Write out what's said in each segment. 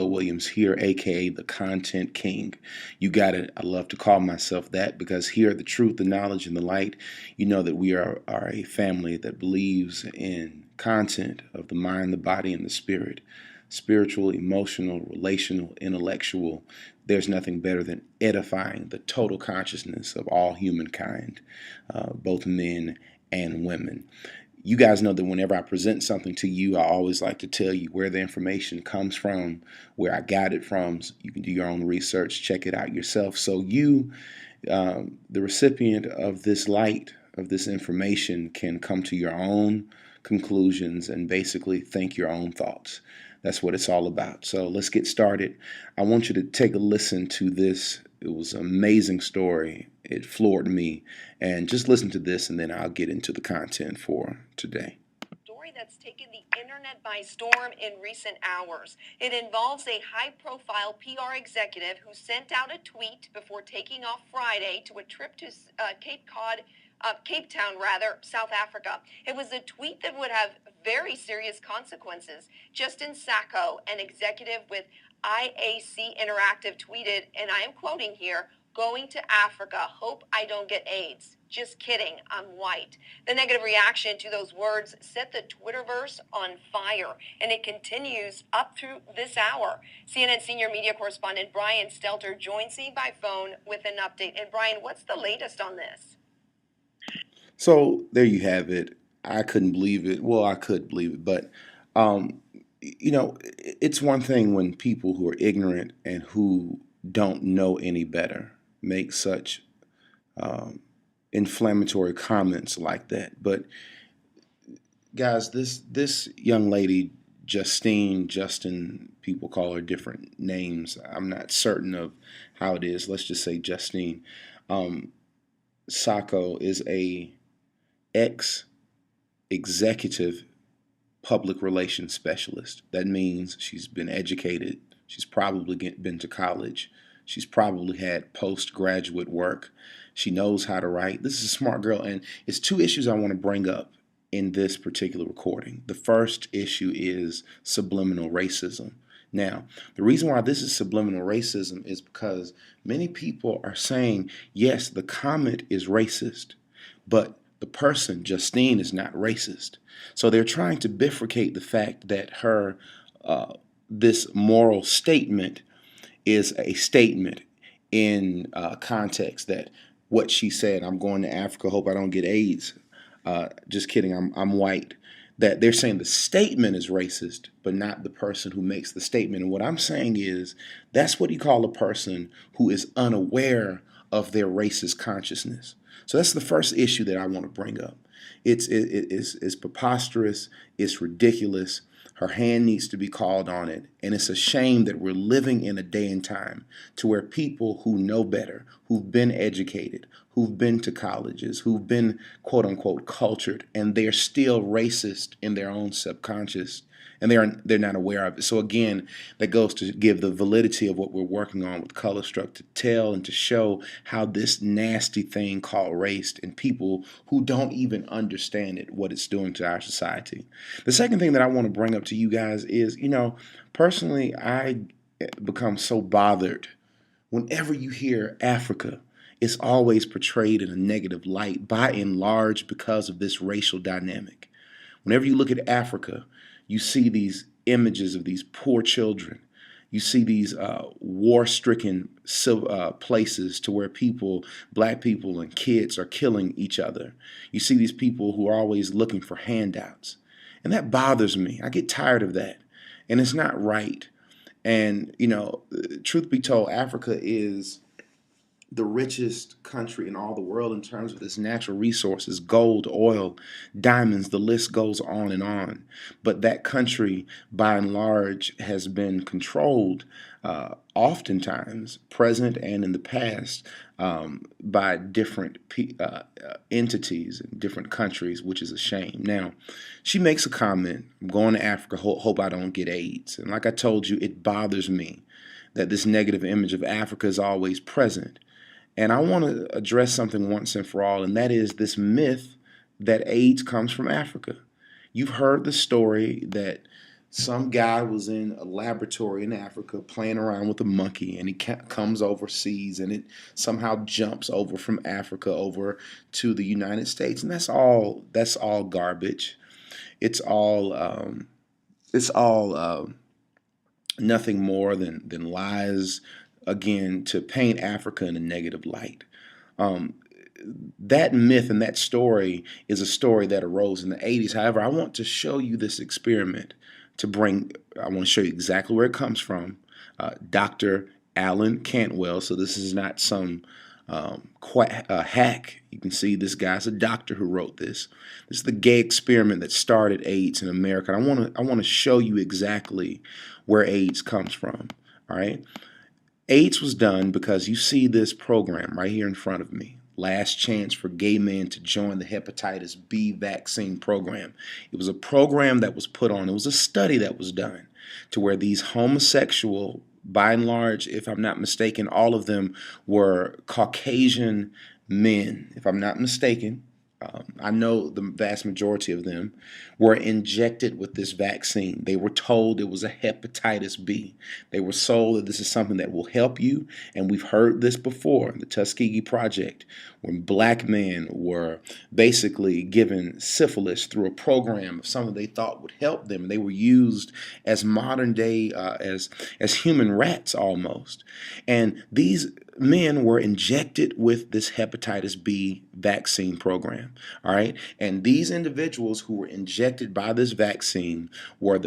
Williams here, aka the Content King. You got it. I love to call myself that because here at the truth, the knowledge, and the light, you know that we are a family that believes in content of the mind, the body, and the spirit. Spiritual, emotional, relational, intellectual. There's nothing better than edifying the total consciousness of all humankind, both men and women. You guys know that whenever I present something to you, I always like to tell you where the information comes from, where I got it from. So you can do your own research, check it out yourself. So you, the recipient of this light, of this information, can come to your own conclusions and basically think your own thoughts. That's what it's all about. So let's get started. I want you to take a listen to this. It was an amazing story. It floored me. And just listen to this, and then I'll get into the content for today. Story that's taken the internet by storm in recent hours. It involves a high-profile PR executive who sent out a tweet before taking off Friday to a trip to Cape Town, South Africa. It was a tweet that would have very serious consequences. Justine Sacco, an executive with IAC Interactive, tweeted, and I am quoting here, "Going to Africa, hope I don't get AIDS. Just kidding, I'm white." The negative reaction to those words set the Twitterverse on fire, and it continues up through this hour. CNN senior media correspondent Brian Stelter joins me by phone with an update. And Brian, what's the latest on this? So there you have it. I couldn't believe it. Well, I could believe it, but um, it's one thing when people who are ignorant and who don't know any better make such um, inflammatory comments like that. But guys, this young lady, Justin, people call her different names. I'm not certain of how it is. Let's just say Justine. Um, Sacco is a ex executive public relations specialist. That means she's been educated. She's probably been to college. She's probably had postgraduate work. She knows how to write. This is a smart girl. And it's two issues I want to bring up in this particular recording. The first issue is subliminal racism. Now, the reason why this is subliminal racism is because many people are saying, yes, the comment is racist, but the person, Justine, is not racist. So they're trying to bifurcate the fact that her this moral statement is a statement in context that what she said, "I'm going to Africa, hope I don't get AIDS. Just kidding, I'm white." That they're saying the statement is racist, but not the person who makes the statement. And what I'm saying is that's what you call a person who is unaware of their racist consciousness. So that's the first issue that I want to bring up. It's preposterous. It's ridiculous. Her hand needs to be called on it. And it's a shame that we're living in a day and time to where people who know better, who've been educated, who've been to colleges, who've been quote unquote cultured, and they're still racist in their own subconscious, and they're not aware of it. So again, that goes to give the validity of what we're working on with KolorStruck, to tell and to show how this nasty thing called race and people who don't even understand it, what it's doing to our society. The second thing that I want to bring up to you guys is, personally, I become so bothered whenever you hear Africa. It's always portrayed in a negative light, by and large, because of this racial dynamic. Whenever you look at Africa, you see these images of these poor children. You see these war-stricken places to where black people and kids are killing each other. You see these people who are always looking for handouts. And that bothers me. I get tired of that. And it's not right. And, truth be told, Africa is the richest country in all the world in terms of its natural resources: gold, oil, diamonds, the list goes on and on. But that country, by and large, has been controlled, oftentimes, present and in the past, by different entities in different countries, which is a shame. Now, she makes a comment, "I'm going to Africa, hope I don't get AIDS." And like I told you, it bothers me that this negative image of Africa is always present. And I want to address something once and for all, and that is this myth that AIDS comes from Africa. You've heard the story that Some guy was in a laboratory in Africa playing around with a monkey, and he comes overseas, and it somehow jumps over from Africa over to the United States, and that's all. That's all garbage. It's all. It's all nothing more than lies. Again, to paint Africa in a negative light. Um, that myth and that story is a story that arose in the 80s. However, I want to show you this experiment I want to show you exactly where it comes from. Dr. Alan Cantwell, so this is not some hack. You can see this guy's a doctor who wrote this. This is the gay experiment that started AIDS in America. I want to show you exactly where AIDS comes from. All right. AIDS was done because you see this program right here in front of me. Last chance for gay men to join the hepatitis B vaccine program. It was a program that was put on, it was a study that was done to where these homosexual, by and large, if I'm not mistaken, all of them were Caucasian men, if I'm not mistaken. I know the vast majority of them were injected with this vaccine. They were told it was a hepatitis B. They were sold that this is something that will help you. And we've heard this before, the Tuskegee Project, when black men were basically given syphilis through a program of something they thought would help them. They were used as modern day, as human rats almost. And these men were injected with this hepatitis B vaccine program. All right. And these individuals who were injected by this vaccine were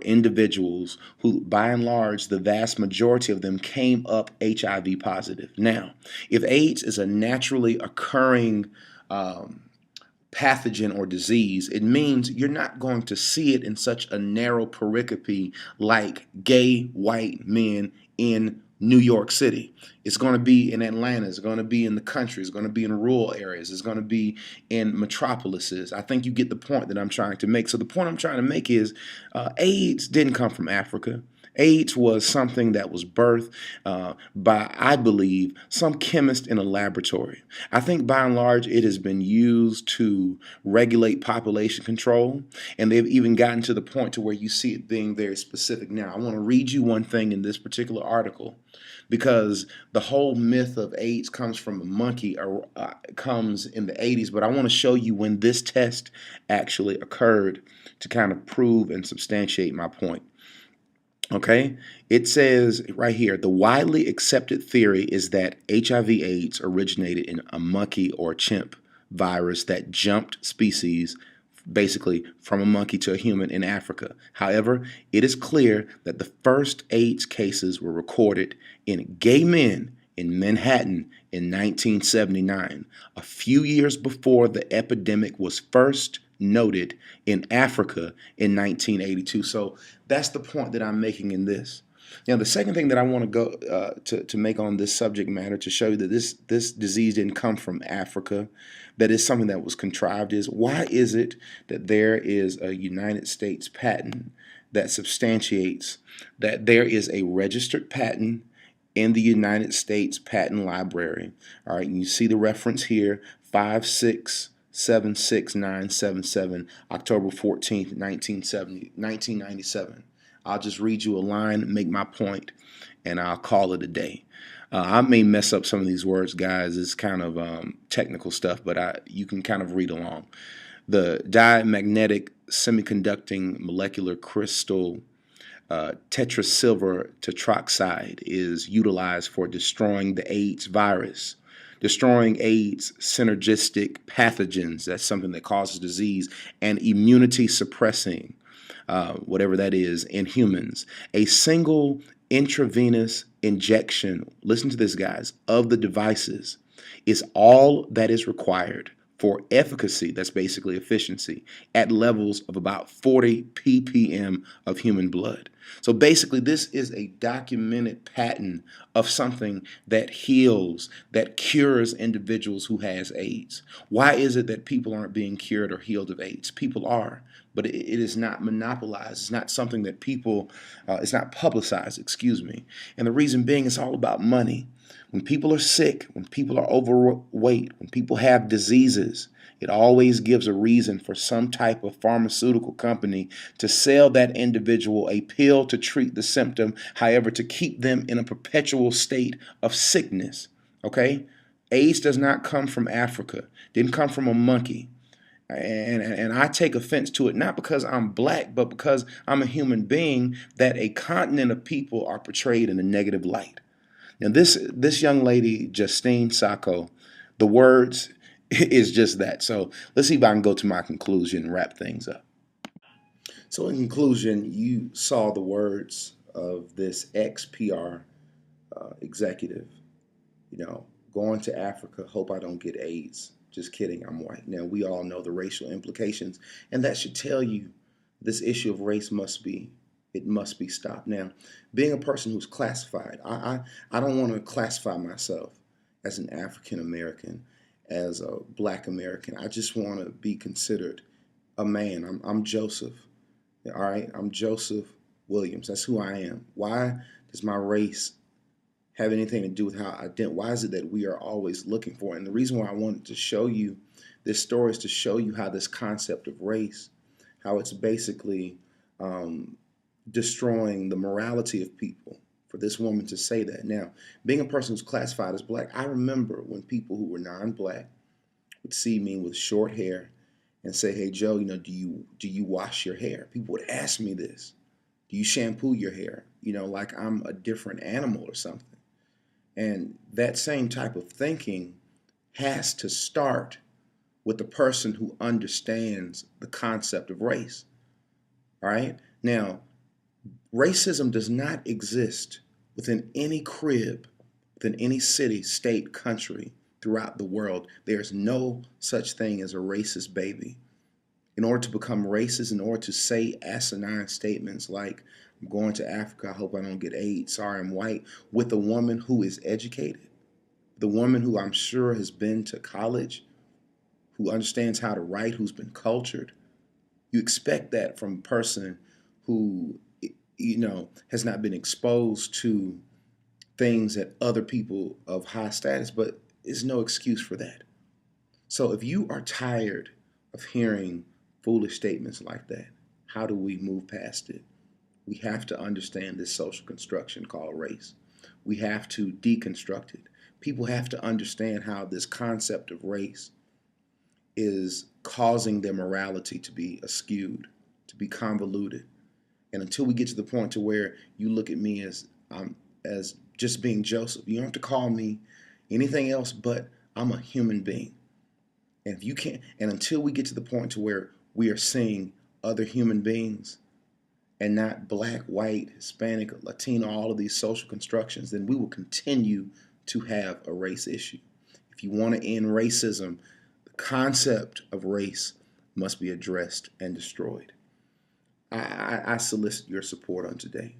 individuals who, by and large, the vast majority of them came up HIV positive. Now, if AIDS is a naturally occurring pathogen or disease, it means you're not going to see it in such a narrow pericope like gay white men in New York City. It's going to be in Atlanta. It's going to be in the country. It's going to be in rural areas. It's going to be in metropolises. I think you get the point that I'm trying to make. So the point I'm trying to make is AIDS didn't come from Africa. AIDS was something that was birthed by, I believe, some chemist in a laboratory. I think by and large it has been used to regulate population control, and they've even gotten to the point to where you see it being very specific now. I want to read you one thing in this particular article, because the whole myth of AIDS comes from a monkey or comes in the 80s, but I want to show you when this test actually occurred to kind of prove and substantiate my point. Okay, it says right here, the widely accepted theory is that HIV/AIDS originated in a monkey or chimp virus that jumped species, basically from a monkey to a human in Africa. However, it is clear that the first AIDS cases were recorded in gay men in Manhattan in 1979, a few years before the epidemic was first noted in Africa in 1982. So that's the point that I'm making in this. Now, the second thing that I want to go to make on this subject matter to show you that this disease didn't come from Africa, that is something that was contrived, is why is it that there is a United States patent that substantiates that there is a registered patent in the United States Patent Library. All right, and you see the reference here, 5676977, October 14th, 1997. I'll just read you a line, make my point, and I'll call it a day. I may mess up some of these words, guys. It's kind of technical stuff, but you can kind of read along. The diamagnetic semiconducting molecular crystal tetrasilver tetroxide is utilized for destroying the AIDS virus, destroying AIDS synergistic pathogens. That's something that causes disease, and immunity suppressing, whatever that is, in humans. A single intravenous injection, listen to this, guys, of the devices is all that is required for efficacy, that's basically efficiency, at levels of about 40 ppm of human blood. So basically, this is a documented pattern of something that heals, that cures individuals who has AIDS. Why is it that people aren't being cured or healed of AIDS? People are. but it is not monopolized. It's not something that people, it's not publicized, excuse me. And the reason being, it's all about money. When people are sick, when people are overweight, when people have diseases, it always gives a reason for some type of pharmaceutical company to sell that individual a pill to treat the symptom, however, to keep them in a perpetual state of sickness. Okay? AIDS does not come from Africa, didn't come from a monkey. And I take offense to it, not because I'm black, but because I'm a human being, that a continent of people are portrayed in a negative light. Now, this young lady, Justine Sacco, the words is just that. So let's see if I can go to my conclusion and wrap things up. So in conclusion, you saw the words of this ex-PR executive, you know, going to Africa, hope I don't get AIDS. Just kidding, I'm white. Now, we all know the racial implications, and that should tell you this issue of race it must be stopped. Now, being a person who's classified, I don't want to classify myself as an African American, as a black American. I just want to be considered a man. I'm Joseph. All right, I'm Joseph Williams. That's who I am. Why does my race have anything to do with how I identify? Why is it that we are always looking for it? And the reason why I wanted to show you this story is to show you how this concept of race, how it's basically destroying the morality of people. For this woman to say that. Now, being a person who's classified as black, I remember when people who were non-black would see me with short hair and say, "Hey Joe, you know, do you wash your hair?" People would ask me this. Do you shampoo your hair? You know, like I'm a different animal or something. And that same type of thinking has to start with the person who understands the concept of race. All right? Now, racism does not exist within any crib, within any city, state, country throughout the world. There's no such thing as a racist baby. In order to become racist, in order to say asinine statements like, "I'm going to Africa, I hope I don't get AIDS, sorry I'm white," with a woman who is educated, the woman who I'm sure has been to college, who understands how to write, who's been cultured, you expect that from a person who, you know, has not been exposed to things that other people of high status, but is no excuse for that. So if you are tired of hearing foolish statements like that, how do we move past it? We have to understand this social construction called race. We have to deconstruct it. People have to understand how this concept of race is causing their morality to be askewed, to be convoluted. And until we get to the point to where you look at me as just being Joseph, you don't have to call me anything else, but I'm a human being. And if you can't, and until we get to the point to where we are seeing other human beings and not black, white, Hispanic, Latino, all of these social constructions, then we will continue to have a race issue. If you want to end racism, the concept of race must be addressed and destroyed. I solicit your support on today.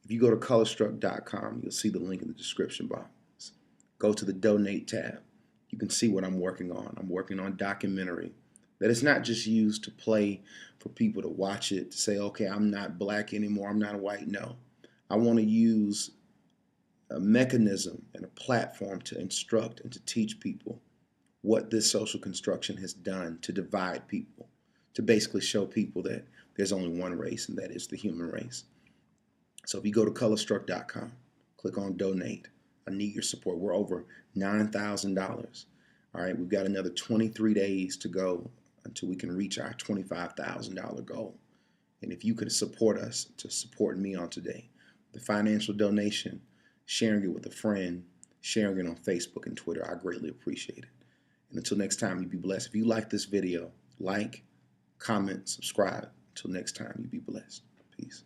If you go to KolorStruck.com, you'll see the link in the description box. Go to the donate tab. You can see what I'm working on. I'm working on a documentary that is not just used to play for people to watch it, to say, okay, I'm not black anymore, I'm not white. No. I want to use a mechanism and a platform to instruct and to teach people what this social construction has done to divide people, to basically show people that there's only one race, and that is the human race. So if you go to KolorStruck.com, click on donate. I need your support. We're over $9,000. All right, we've got another 23 days to go until we can reach our $25,000 goal. And if you could support us to support me on today, the financial donation, sharing it with a friend, sharing it on Facebook and Twitter, I greatly appreciate it. And until next time, you be blessed. If you like this video, like, comment, subscribe. Until next time, you be blessed. Peace.